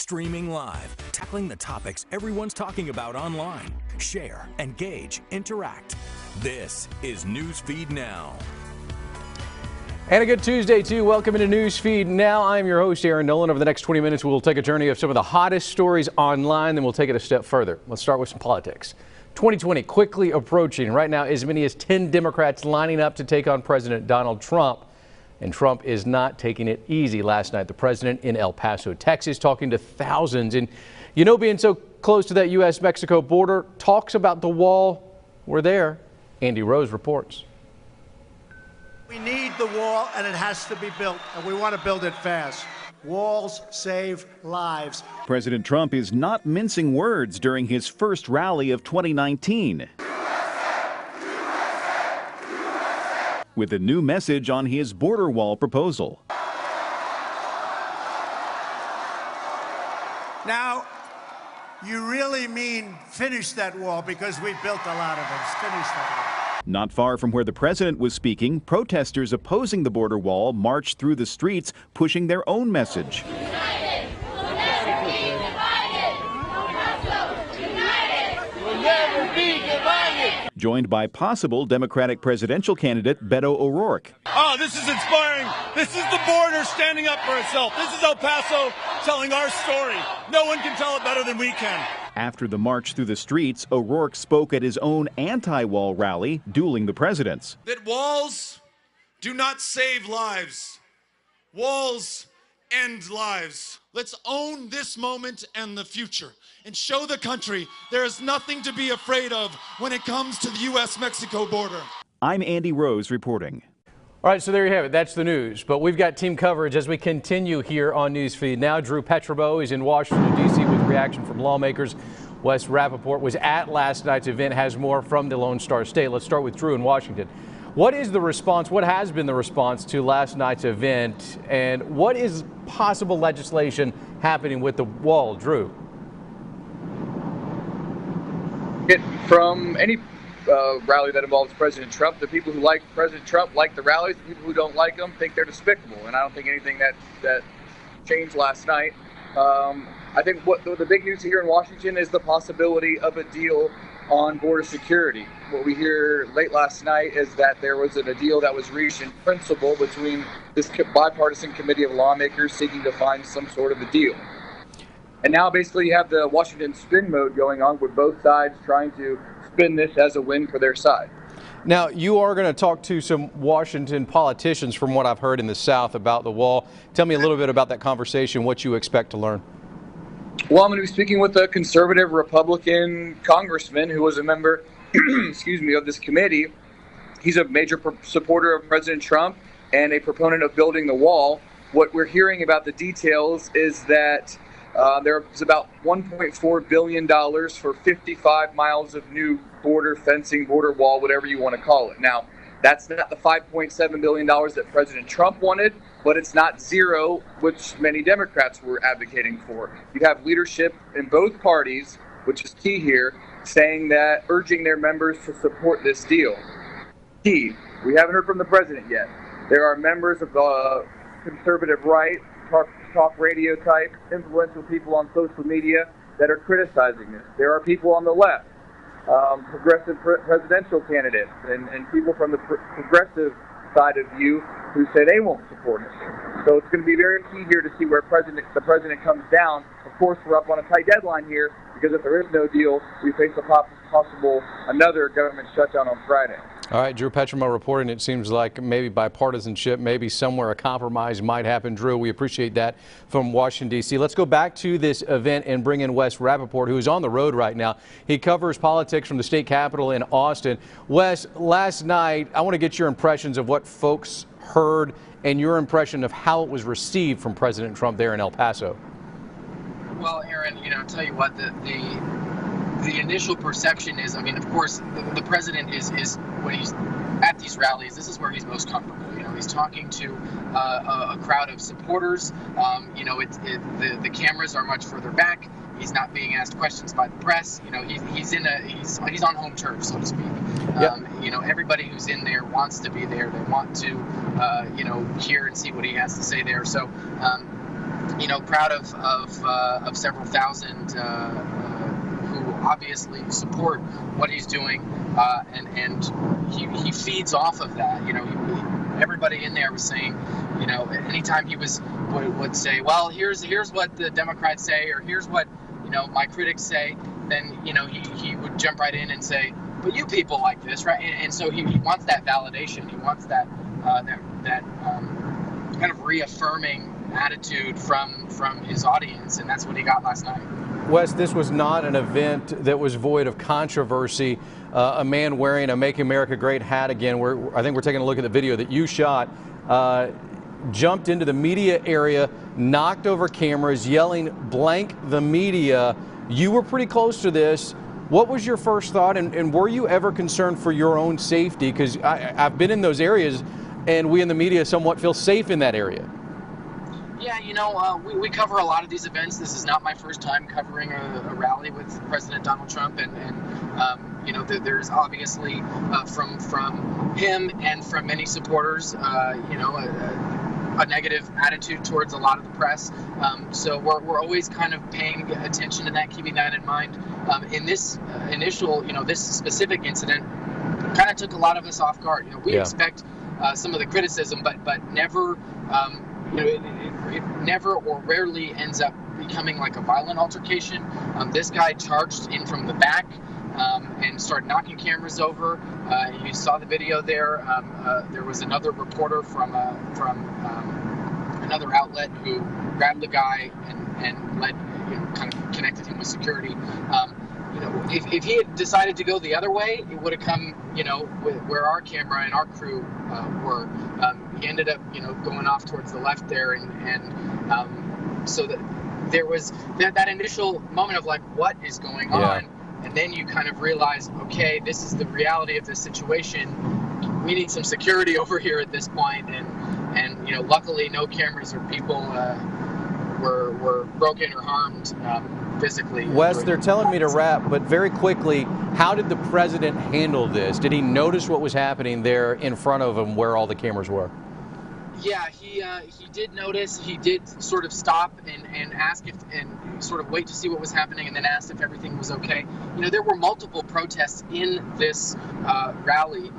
streaming live, tackling the topics everyone's talking about online. Share, engage, interact. This is Newsfeed Now. And a good Tuesday, too. Welcome into Newsfeed Now. I'm your host, Aaron Nolan. Over the next 20 minutes, we'll take a journey of some of the hottest stories online, then we'll take it a step further. Let's start with some politics. 2020 quickly approaching. Right now, as many as 10 Democrats lining up to take on President Donald Trump. And Trump is not taking it easy. Last night, the president in El Paso, Texas, talking to thousands. And, you know, being so close to that U.S.-Mexico border, talks about the wall were there. Andy Rose reports. We need the wall, and it has to be built, and we want to build it fast. Walls save lives. President Trump is not mincing words during his first rally of 2019. With a new message on his border wall proposal. Now, you really mean finish that wall, because we built a lot of it. Finish that wall. Not far from where the president was speaking, protesters opposing the border wall marched through the streets, pushing their own message. United, we'll never be divided. United, we'll never be divided. Joined by possible Democratic presidential candidate Beto O'Rourke. Oh, this is inspiring. This is the border standing up for itself. This is El Paso telling our story. No one can tell it better than we can. After the march through the streets, O'Rourke spoke at his own anti-wall rally, dueling the president's. That walls do not save lives. Walls end lives. Let's own this moment and the future and show the country there is nothing to be afraid of when it comes to the U.S.-Mexico border. I'm Andy Rose reporting. All right, so there you have it. That's the news. But we've got team coverage as we continue here on Newsfeed Now. Drew Petrimoulx is in Washington, D.C. with reaction from lawmakers. Wes Rappaport was at last night's event, has more from the Lone Star State. Let's start with Drew in Washington. What is the response? What has been the response to last night's event? And what is possible legislation happening with the wall, Drew? From any rally that involves President Trump, the people who like President Trump like the rallies. The people who don't like him think they're despicable, and I don't think anything that changed last night. I think what the big news here in Washington is the possibility of a deal on border security. What we hear late last night is that there was a deal that was reached in principle between this bipartisan committee of lawmakers seeking to find some sort of a deal. And now basically you have the Washington spin mode going on with both sides trying to spin this as a win for their side. Now, you are going to talk to some Washington politicians from what I've heard in the South about the wall. Tell me a little bit about that conversation, what you expect to learn. Well, I'm going to be speaking with a conservative Republican congressman who was a member, excuse me, of this committee. He's a major supporter of President Trump and a proponent of building the wall. What we're hearing about the details is that there's about $1.4 billion for 55 miles of new border fencing, border wall, whatever you want to call it. Now, that's not the $5.7 billion that President Trump wanted, but it's not zero, which many Democrats were advocating for. You have leadership in both parties, which is key here, saying that, urging their members to support this deal. Key, we haven't heard from the president yet. There are members of the conservative right, talk radio type, influential people on social media that are criticizing this. There are people on the left, progressive presidential candidates and people from the progressive side of you who say they won't support it. So it's going to be very key here to see where the president comes down. Of course, we're up on a tight deadline here because if there is no deal, we face a possible another government shutdown on Friday. All right, Drew Petrimoulx reporting. It seems like maybe bipartisanship, maybe somewhere a compromise might happen. Drew, we appreciate that from Washington, D.C. Let's go back to this event and bring in Wes Rappaport, who is on the road right now. He covers politics from the state capitol in Austin. Wes, last night, I want to get your impressions of what folks heard and your impression of how it was received from President Trump there in El Paso. Well, Aaron, I'll tell you what, the initial perception is, I mean, of course, the president is when he's at these rallies, this is where he's most comfortable. He's talking to a crowd of supporters. The cameras are much further back. He's not being asked questions by the press. He's on home turf, so to speak. Yep. Everybody who's in there wants to be there. They want to, hear and see what he has to say there. So crowd of several thousand who obviously support what he's doing, and he feeds off of that. Everybody in there was saying, anytime he would say, well, here's what the Democrats say, or here's what my critics say, then he would jump right in and say, but you people like this, right? And so he wants that validation. He wants that kind of reaffirming attitude from his audience, and that's what he got last night. Wes, this was not an event that was void of controversy. A man wearing a Make America Great hat again, I think we're taking a look at the video that you shot, jumped into the media area, knocked over cameras, yelling, "Blank the media." You were pretty close to this. What was your first thought, and were you ever concerned for your own safety? Because I've been in those areas, and we in the media somewhat feel safe in that area. Yeah, we cover a lot of these events. This is not my first time covering a rally with President Donald Trump, and there's obviously from him and from many supporters, a negative attitude towards a lot of the press. So we're always kind of paying attention to that, keeping that in mind. In this initial, this specific incident, kind of took a lot of us off guard. We expect some of the criticism, but never. It never or rarely ends up becoming like a violent altercation. This guy charged in from the back and started knocking cameras over. You saw the video there. There was another reporter from another outlet who grabbed the guy and led, kind of connected him with security. If he had decided to go the other way, it would have come, where our camera and our crew were. He ended up, going off towards the left there, and so that there was that initial moment of like, what is going on? And then you kind of realize, okay, this is the reality of this situation. We need some security over here at this point, and luckily no cameras or people were broken or harmed physically. Wes, they're telling me to wrap, but very quickly, how did the president handle this? Did he notice what was happening there in front of him where all the cameras were? Yeah, he did notice. He did sort of stop and ask and sort of wait to see what was happening, and then asked if everything was okay. There were multiple protests in this rally.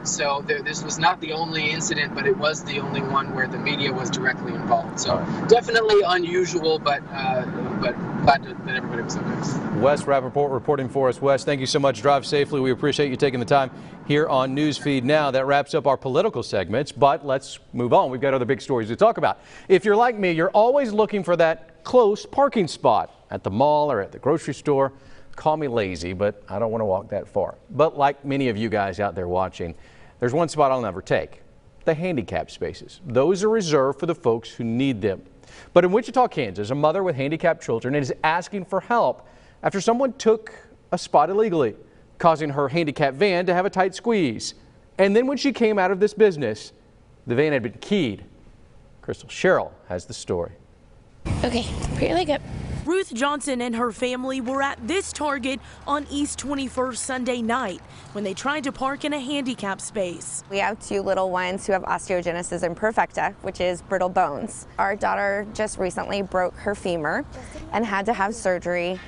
So this was not the only incident, but it was the only one where the media was directly involved. So definitely unusual, but glad that everybody was okay. Wes Rappaport reporting for us. Wes, thank you so much. Drive safely. We appreciate you taking the time here on Newsfeed Now. That wraps up our political segments, but let's move on. We've got other big stories to talk about. If you're like me, you're always looking for that close parking spot at the mall or at the grocery store. Call me lazy, but I don't want to walk that far. But like many of you guys out there watching, there's one spot I'll never take: the handicapped spaces. Those are reserved for the folks who need them. But in Wichita, Kansas, a mother with handicapped children is asking for help after someone took a spot illegally, causing her handicapped van to have a tight squeeze. And then when she came out of this business, the van had been keyed. Krystle, Sherrell has the story. Okay, put your leg up. Ruth Johnson and her family were at this Target on East 21st Sunday night when they tried to park in a handicap space. We have two little ones who have osteogenesis imperfecta, which is brittle bones. Our daughter just recently broke her femur and had to have surgery.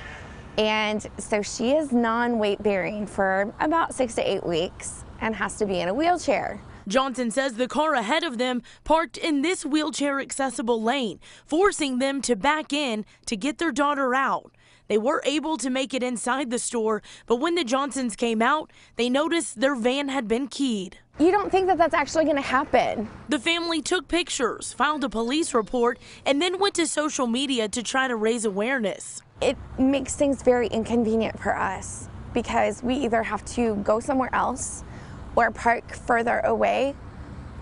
And so she is non-weight bearing for about 6 to 8 weeks and has to be in a wheelchair. Johnson says the car ahead of them parked in this wheelchair accessible lane, forcing them to back in to get their daughter out. They were able to make it inside the store, but when the Johnsons came out, they noticed their van had been keyed. You don't think that that's actually going to happen? The family took pictures, filed a police report, and then went to social media to try to raise awareness. It makes things very inconvenient for us because we either have to go somewhere else or park further away,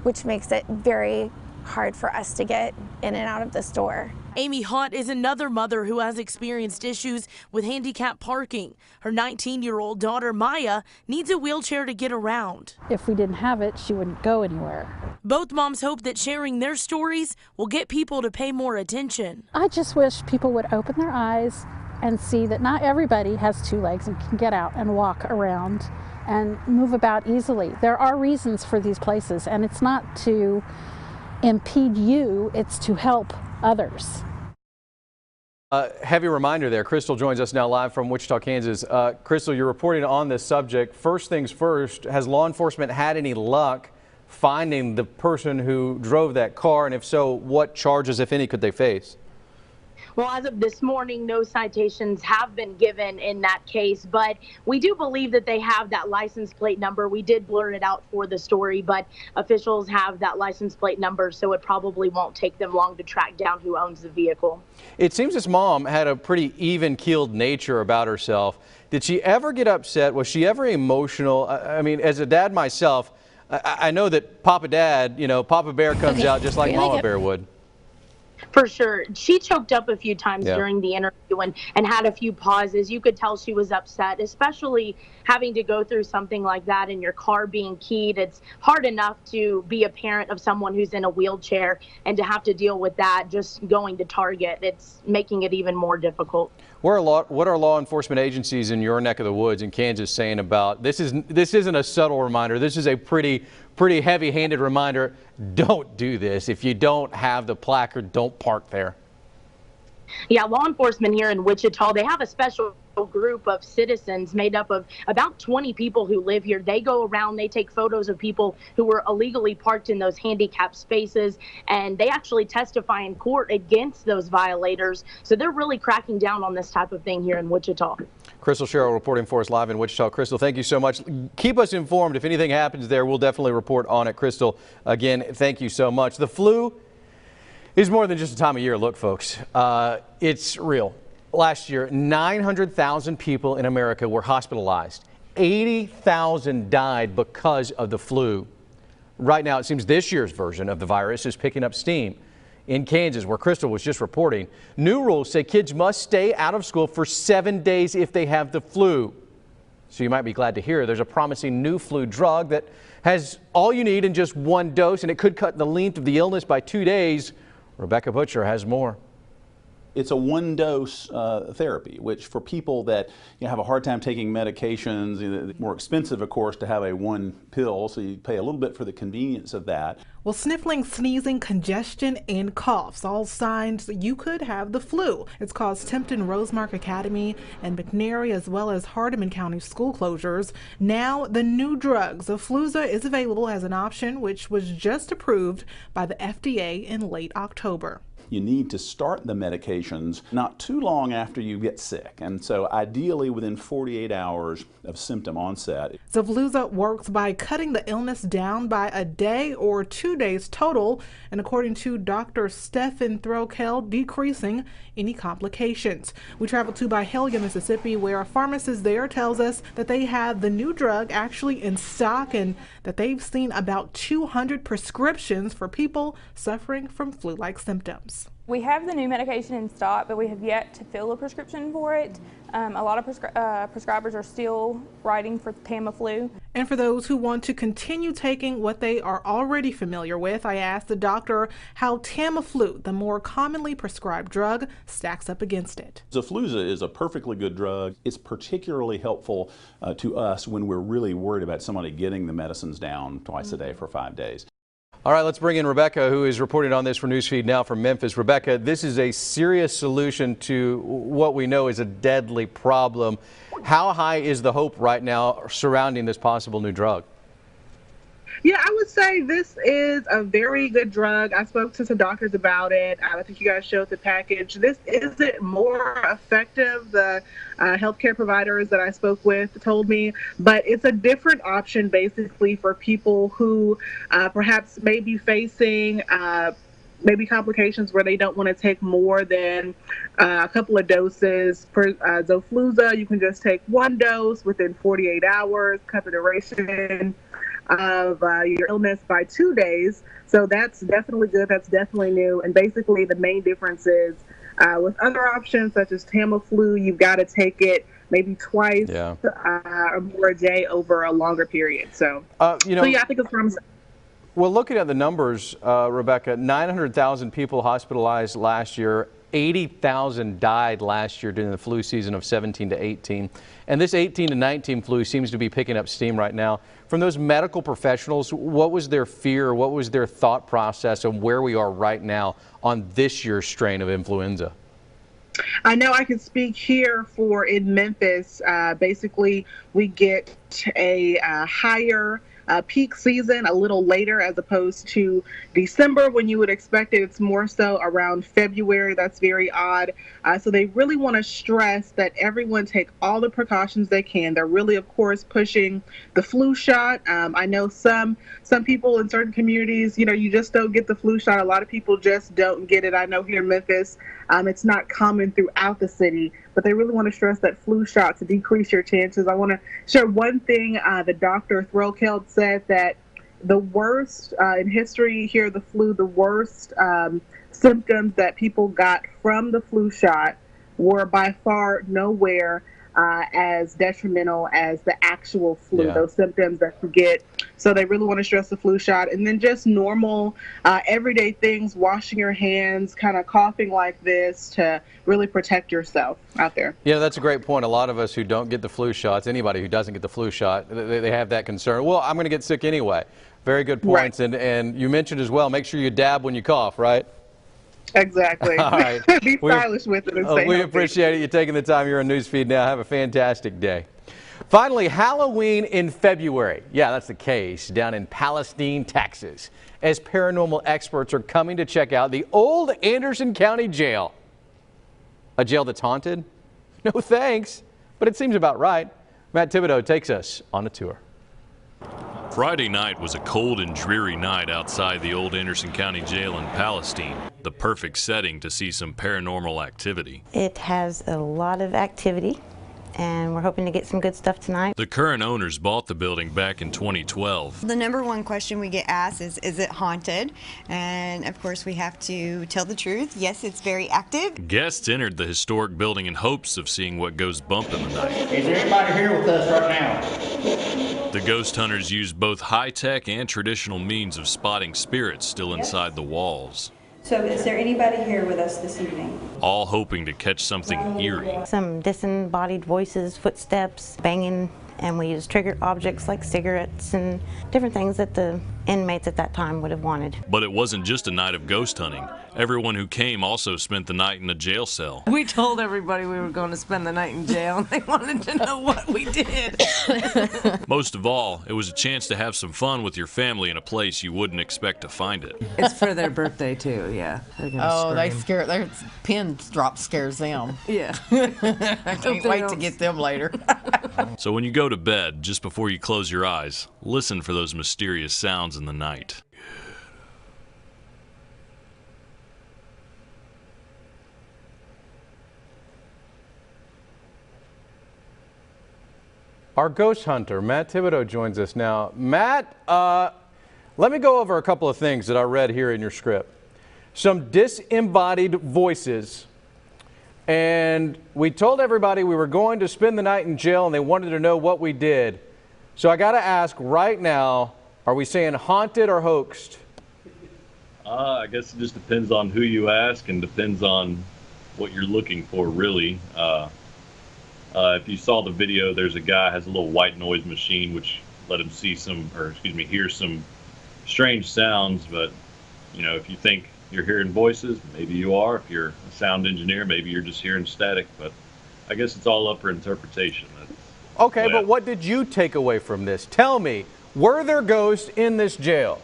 which makes it very hard for us to get in and out of the store. Amy Hott is another mother who has experienced issues with handicap parking. Her 19-year-old daughter, Maya, needs a wheelchair to get around. If we didn't have it, she wouldn't go anywhere. Both moms hope that sharing their stories will get people to pay more attention. I just wish people would open their eyes and see that not everybody has two legs and can get out and walk around and move about easily. There are reasons for these places, and it's not to impede you, it's to help others. Heavy reminder there. Krystle joins us now live from Wichita, Kansas. Krystle, you're reporting on this subject. First things first, has law enforcement had any luck finding the person who drove that car? And if so, what charges, if any, could they face? Well, as of this morning, no citations have been given in that case, but we do believe that they have that license plate number. We did blur it out for the story, but officials have that license plate number, so it probably won't take them long to track down who owns the vehicle. It seems this mom had a pretty even-keeled nature about herself. Did she ever get upset? Was she ever emotional? I mean, as a dad myself, I know that Papa Dad, you know, Papa Bear comes out just like Mama Bear would. For sure. She choked up a few times during the interview and had a few pauses. You could tell she was upset, especially having to go through something like that and your car being keyed. It's hard enough to be a parent of someone who's in a wheelchair and to have to deal with that just going to Target. It's making it even more difficult. What are law enforcement agencies in your neck of the woods in Kansas saying about this? This isn't a subtle reminder. This is a pretty heavy-handed reminder. Don't do this. If you don't have the placard, don't park there. Yeah, law enforcement here in Wichita, they have a special group of citizens made up of about 20 people who live here. They go around, they take photos of people who were illegally parked in those handicapped spaces, and they actually testify in court against those violators. So they're really cracking down on this type of thing here in Wichita. Krystle Sherrell reporting for us live in Wichita. Krystle, thank you so much. Keep us informed. If anything happens there, we'll definitely report on it. Krystle, again, thank you so much. The flu is more than just a time of year. Look, folks, it's real. Last year, 900,000 people in America were hospitalized. 80,000 died because of the flu. Right now, it seems this year's version of the virus is picking up steam. In Kansas, where Krystle was just reporting, new rules say kids must stay out of school for 7 days if they have the flu. So you might be glad to hear there's a promising new flu drug that has all you need in just one dose, and it could cut the length of the illness by 2 days. Rebecca Butcher has more. It's a one-dose therapy, which for people that have a hard time taking medications, more expensive, of course, to have a one pill, so you pay a little bit for the convenience of that. Well, sniffling, sneezing, congestion, and coughs, all signs you could have the flu. It's caused Tempton Rosemark Academy and McNary, as well as Hardeman County school closures. Now, the new drug, Xofluza, is available as an option, which was just approved by the FDA in late October. You need to start the medications not too long after you get sick, and so ideally within 48 hours of symptom onset. Xofluza works by cutting the illness down by a day or 2 days total, and according to Dr. Stephen Throkell, decreasing any complications. We traveled to Byhalia, Mississippi, where a pharmacist there tells us that they have the new drug actually in stock and that they've seen about 200 prescriptions for people suffering from flu-like symptoms. We have the new medication in stock, but we have yet to fill a prescription for it. A lot of prescribers are still writing for Tamiflu. And for those who want to continue taking what they are already familiar with, I asked the doctor how Tamiflu, the more commonly prescribed drug, stacks up against it. Xofluza is a perfectly good drug. It's particularly helpful to us when we're really worried about somebody getting the medicines down twice a day for 5 days. All right, let's bring in Rebecca, who is reporting on this for Newsfeed Now from Memphis. Rebecca, this is a serious solution to what we know is a deadly problem. How high is the hope right now surrounding this possible new drug? Yeah, I would say this is a very good drug. I spoke to some doctors about it. I think you guys showed the package. This isn't more effective. The healthcare providers that I spoke with told me, but it's a different option basically for people who perhaps may be facing maybe complications where they don't want to take more than a couple of doses. For Xofluza, you can just take one dose within 48 hours, cut the duration of your illness by 2 days. So that's definitely good. That's definitely new. And basically the main difference is with other options such as Tamiflu, you've got to take it maybe twice or more a day over a longer period. So, so yeah, I think it's promising. Well, looking at the numbers, Rebecca, 900,000 people hospitalized last year. 80,000 died last year during the flu season of 17 to 18. And this 18 to 19 flu seems to be picking up steam right now. From those medical professionals, what was their fear? What was their thought process on where we are right now on this year's strain of influenza? I know I can speak here for in Memphis. Basically, we get a higher peak season a little later as opposed to December when you would expect it. It's more so around February. That's very odd. So they really want to stress that everyone take all the precautions they can. They're really, of course, pushing the flu shot. I know some people in certain communities, you just don't get the flu shot. A lot of people just don't get it. I know here in Memphis, it's not common throughout the city, but they really want to stress that flu shot to decrease your chances. I want to share one thing. The Dr. Thibodeaux said that the worst in history here, the flu, the worst symptoms that people got from the flu shot were by far nowhere as detrimental as the actual flu, those symptoms that you get. So they really want to stress the flu shot. And then just normal everyday things, washing your hands, kind of coughing like this to really protect yourself out there. Yeah, that's a great point. A lot of us who don't get the flu shots, anybody who doesn't get the flu shot, they have that concern. Well, I'm going to get sick anyway. Very good points. Right. And you mentioned as well, make sure you dab when you cough, right? Exactly. All right. Be stylish with it and stay we healthy. appreciate it. You taking the time here on Newsfeed Now. Have a fantastic day. Finally, Halloween in February. Yeah, that's the case down in Palestine, Texas, as paranormal experts are coming to check out the old Anderson County Jail. A jail that's haunted? No thanks, but it seems about right. Matt Thibodeaux takes us on a tour. Friday night was a cold and dreary night outside the old Anderson County Jail in Palestine, the perfect setting to see some paranormal activity. It has a lot of activity, and we're hoping to get some good stuff tonight. The current owners bought the building back in 2012. The number one question we get asked is it haunted? And of course we have to tell the truth. Yes, it's very active. Guests entered the historic building in hopes of seeing what goes bump in the night. Is there anybody here with us right now? The ghost hunters used both high-tech and traditional means of spotting spirits still inside the walls. So is there anybody here with us this evening? All hoping to catch something eerie. Some disembodied voices, footsteps, banging, and we use trigger objects like cigarettes and different things that the inmates at that time would have wanted. But it wasn't just a night of ghost hunting. Everyone who came also spent the night in a jail cell. We told everybody we were going to spend the night in jail, and they wanted to know what we did. Most of all, it was a chance to have some fun with your family in a place you wouldn't expect to find it. It's for their birthday, too, yeah. Oh, they scare, their pin drop scares them. Yeah. I can't wait to get them later. So when you go to bed, just before you close your eyes, listen for those mysterious sounds in the night. Our ghost hunter, Matt Thibodeaux, joins us now. Matt, let me go over a couple of things that I read here in your script. Some disembodied voices, and we told everybody we were going to spend the night in jail and they wanted to know what we did. So I got to ask right now, are we saying haunted or hoaxed? I guess it just depends on who you ask and depends on what you're looking for, really. If you saw the video, there's a guy has a little white noise machine which let him see some, or excuse me, hear some strange sounds. But if you think you're hearing voices, maybe you are. If you're a sound engineer, maybe you're just hearing static. But I guess it's all up for interpretation. Okay, but what did you take away from this? Tell me, were there ghosts in this jail?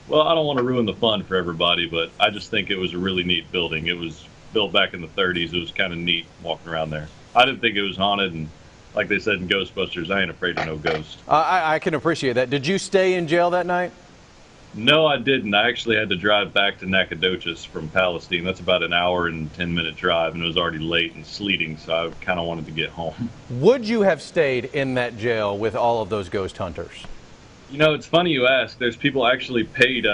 Well, I don't want to ruin the fun for everybody, but I just think it was a really neat building. It was built back in the 30s. It was kind of neat walking around there. I didn't think it was haunted, and like they said in Ghostbusters, I ain't afraid of no ghost. I can appreciate that. Did you stay in jail that night? No, I didn't. I actually had to drive back to Nacogdoches from Palestine. That's about an hour and 10-minute drive, and it was already late and sleeting, so I kind of wanted to get home. Would you have stayed in that jail with all of those ghost hunters? It's funny you ask. There's people actually paid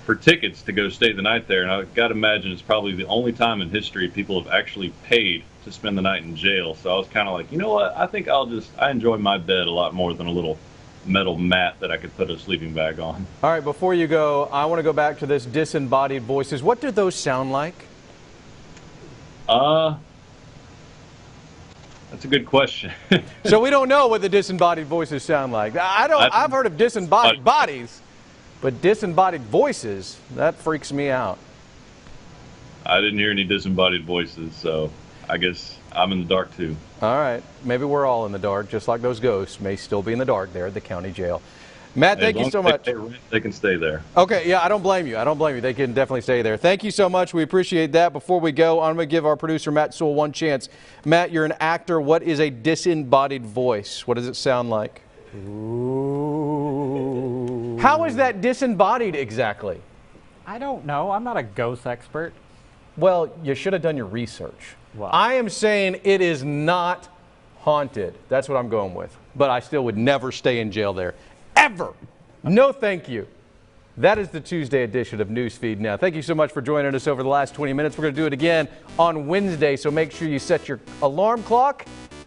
for tickets to go stay the night there, and I've got to imagine it's probably the only time in history people have actually paid to spend the night in jail. So I was kind of like, you know what? I think I enjoy my bed a lot more than a little metal mat that I could put a sleeping bag on. All right, before you go, I want to go back to this disembodied voices. What do those sound like? That's a good question. So we don't know what the disembodied voices sound like. I've heard of disembodied bodies, but disembodied voices, that freaks me out. I didn't hear any disembodied voices, so I guess I'm in the dark too. All right. Maybe we're all in the dark, just like those ghosts may still be in the dark there at the county jail. Matt, thank you so much. They can stay there. Okay, yeah, I don't blame you. I don't blame you. They can definitely stay there. Thank you so much. We appreciate that. Before we go, I'm going to give our producer, Matt Sewell, one chance. Matt, you're an actor. What is a disembodied voice? What does it sound like? Ooh. How is that disembodied exactly? I don't know. I'm not a ghost expert. Well, you should have done your research. Well, I am saying it is not haunted. That's what I'm going with. But I still would never stay in jail there. Ever. No, thank you. That is the Tuesday edition of Newsfeed Now. Thank you so much for joining us over the last 20 minutes. We're going to do it again on Wednesday, so make sure you set your alarm clock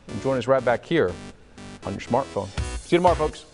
and join us right back here on your smartphone. See you tomorrow, folks.